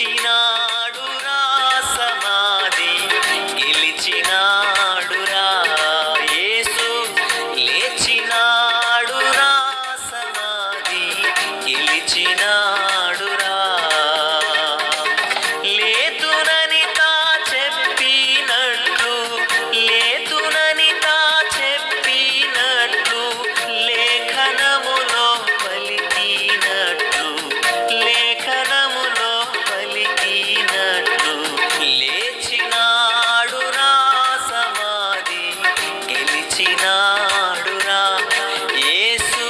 లేచినాడురా సమాధి గెలిచినాడురా యేసు లేచినాడురా సమాధి గెలిచినాడురా లేతునని తా చెప్పినట్లు లేతునని తా చెప్పినట్లు లేఖనములో పలికినట్లు లేఖనములో పలికినట్లు లేచినాడురా సమాధి గెలిచినాడురా యేసు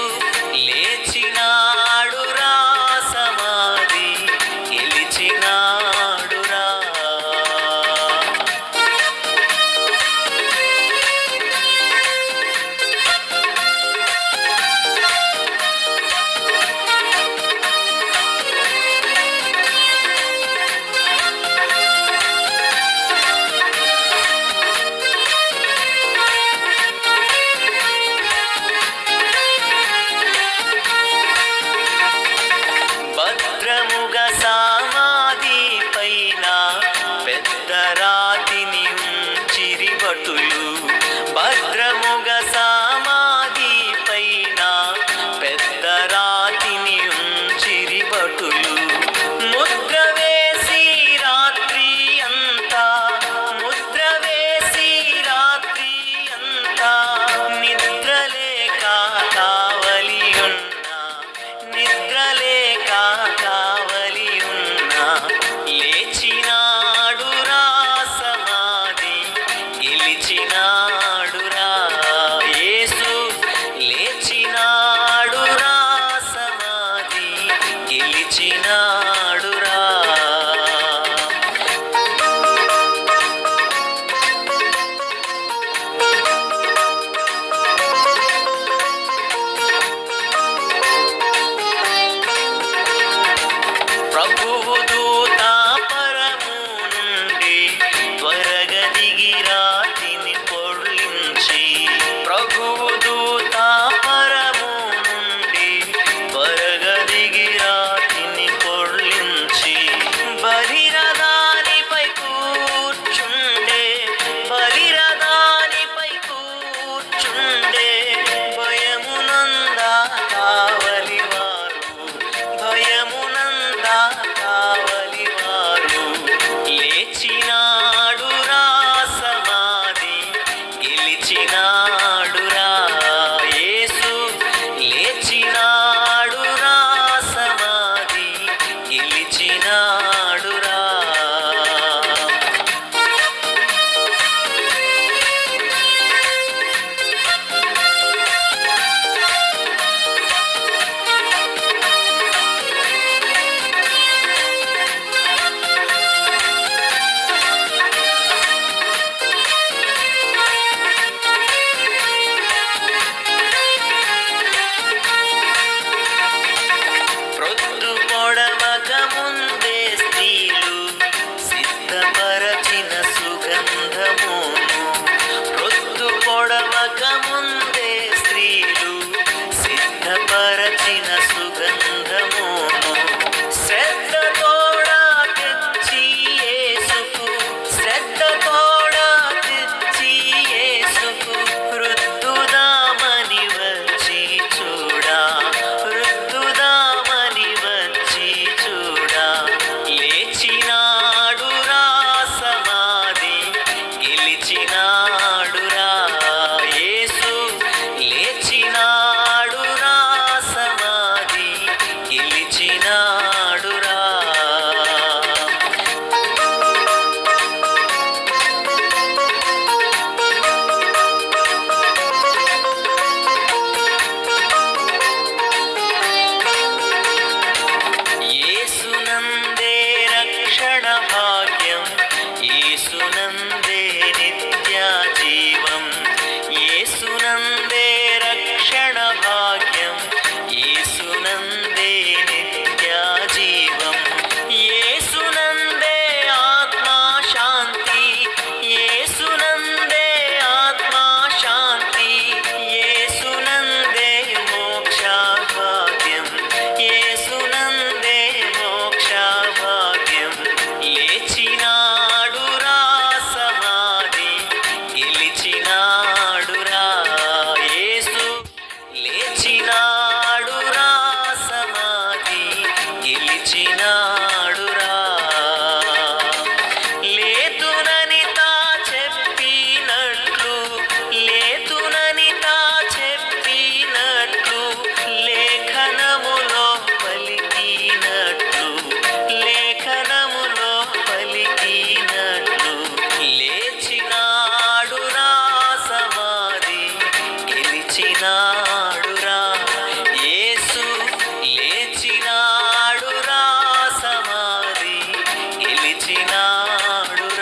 లేచినాడురా సమాధి గెలిచినాడురా భద్రముగా సమాధి పైన పెద్ద రాతిని ఉంచిరి భటులు భద్రముగా సమాధి పైన పెద్ద రాతిని ఉంచిరి భటులు ముద్ర వేసి రాత్రి అంతా ముద్ర వేసి రాత్రి అంతా నిద్రలేక కావలి ఉన్నా నిద్రలేక కావలి ఉన్నా లేచినాడురా సమాధి గెలిచినాడురా యేసు లేచినాడురా సమాధి గెలిచినాడురా ప్రభువు దూత పరము నుండి త్వరగా దిగి రాతిని పొర్లించి ప్రభువు